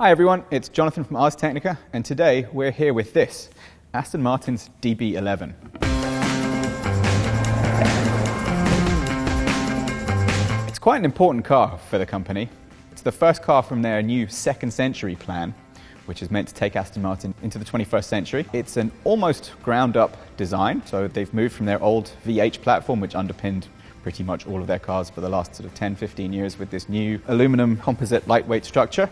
Hi everyone, it's Jonathan from Ars Technica, and today we're here with this, Aston Martin's DB11. It's quite an important car for the company. It's the first car from their new second century plan, which is meant to take Aston Martin into the 21st century. It's an almost ground-up design, so they've moved from their old V8 platform, which underpinned pretty much all of their cars for the last sort of 10-15 years, with this new aluminum composite lightweight structure.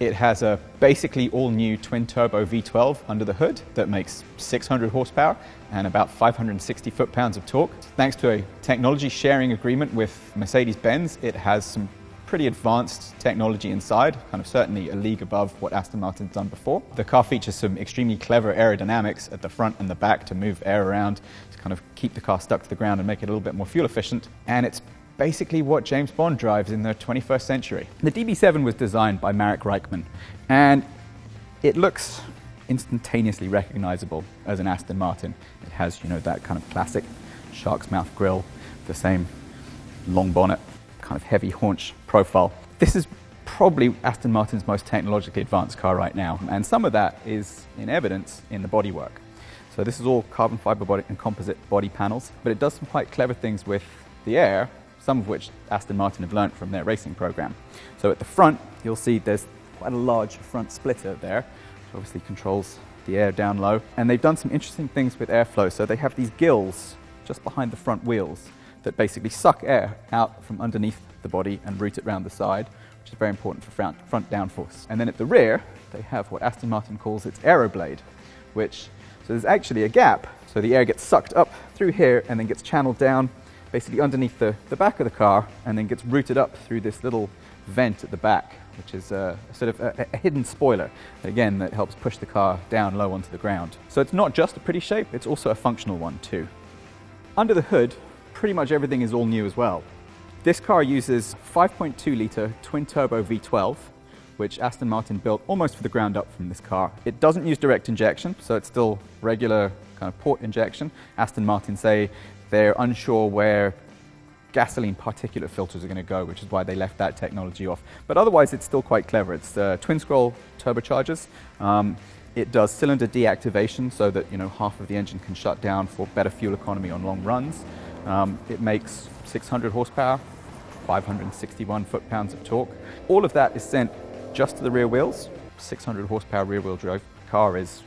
It has a basically all-new twin-turbo V12 under the hood that makes 600 horsepower and about 560 foot-pounds of torque. Thanks to a technology sharing agreement with Mercedes-Benz, it has some pretty advanced technology inside, kind of certainly a league above what Aston Martin's done before. The car features some extremely clever aerodynamics at the front and the back to move air around, to kind of keep the car stuck to the ground and make it a little bit more fuel efficient. And it's basically what James Bond drives in the 21st century. The DB7 was designed by Marek Reichman, and it looks instantaneously recognizable as an Aston Martin. It has, that kind of classic shark's mouth grille, the same long bonnet, kind of heavy haunch profile. This is probably Aston Martin's most technologically advanced car right now, and some of that is in evidence in the bodywork. So this is all carbon fiber body and composite body panels, but it does some quite clever things with the air, some of which Aston Martin have learnt from their racing program. So at the front, you'll see there's quite a large front splitter there, which obviously controls the air down low. And they've done some interesting things with airflow. So they have these gills just behind the front wheels that basically suck air out from underneath the body and route it around the side, which is very important for front downforce. And then at the rear, they have what Aston Martin calls its aeroblade, so there's actually a gap. So the air gets sucked up through here and then gets channeled down basically underneath the back of the car, and then gets routed up through this little vent at the back, which is a sort of a hidden spoiler, again, that helps push the car down low onto the ground. So it's not just a pretty shape, it's also a functional one too. Under the hood, pretty much everything is all new as well. This car uses 5.2 litre twin-turbo V12, which Aston Martin built almost for the ground up from this car. It doesn't use direct injection, so it's still regular kind of port injection. Aston Martin say they're unsure where gasoline particulate filters are going to go, which is why they left that technology off. But otherwise, it's still quite clever. It's twin-scroll turbochargers. It does cylinder deactivation so that half of the engine can shut down for better fuel economy on long runs. It makes 600 horsepower, 561 foot-pounds of torque. All of that is sent just to the rear wheels. 600 horsepower rear-wheel drive car is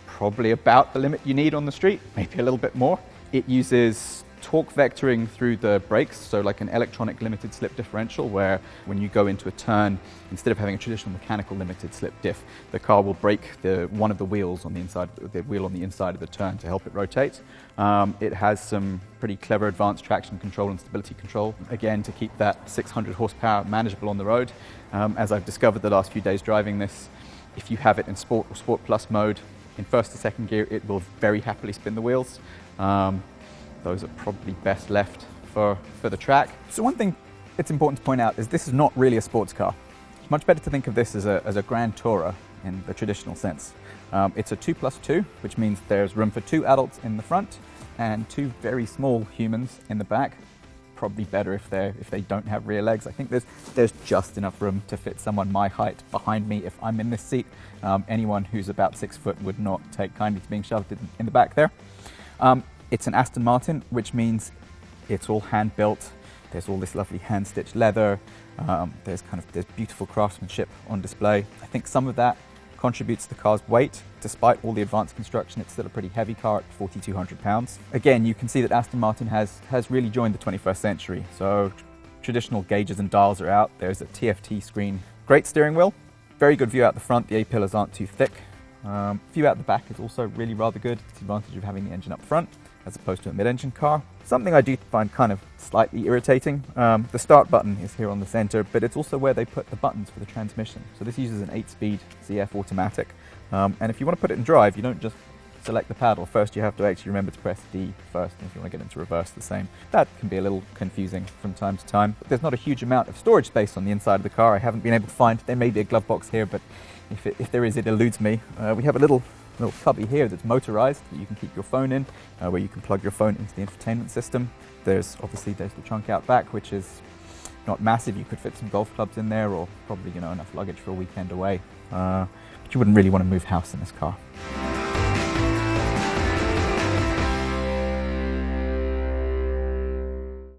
probably about the limit you need on the street, maybe a little bit more. It uses torque vectoring through the brakes, so like an electronic limited slip differential, where when you go into a turn, instead of having a traditional mechanical limited slip diff, the car will brake one of the wheels on the inside, the wheel on the inside of the turn to help it rotate. It has some pretty clever advanced traction control and stability control, again to keep that 600 horsepower manageable on the road. As I've discovered the last few days driving this, if you have it in Sport or Sport Plus mode, in first to second gear, it will very happily spin the wheels. Those are probably best left for the track. So one thing it's important to point out is this is not really a sports car. It's much better to think of this as a Grand Tourer in the traditional sense. It's a 2+2, which means there's room for 2 adults in the front and 2 very small humans in the back. Probably better if they don't have rear legs. I think there's just enough room to fit someone my height behind me if I'm in this seat. Anyone who's about 6 foot would not take kindly to being shoved in the back there. It's an Aston Martin, which means it's all hand-built. There's all this lovely hand-stitched leather. There's beautiful craftsmanship on display. I think some of that contributes to the car's weight. Despite all the advanced construction, it's still a pretty heavy car at 4,200 pounds. Again, you can see that Aston Martin has really joined the 21st century. So traditional gauges and dials are out. There's a TFT screen. Great steering wheel. Very good view out the front. The A-pillars aren't too thick. View out the back is also really rather good. It's the advantage of having the engine up front as opposed to a mid-engine car. Something I do find kind of slightly irritating, the start button is here on the center, but it's also where they put the buttons for the transmission. So this uses an 8-speed ZF automatic. And if you want to put it in drive, you don't just select the paddle. First, you have to actually remember to press D first, and if you want to get into reverse, the same. That can be a little confusing from time to time. But there's not a huge amount of storage space on the inside of the car. I haven't been able to find, there may be a glove box here, but if there is, it eludes me. We have a little cubby here that's motorized that you can keep your phone in, where you can plug your phone into the infotainment system. There's the trunk out back, which is not massive. You could fit some golf clubs in there, or probably, enough luggage for a weekend away. But you wouldn't really want to move house in this car.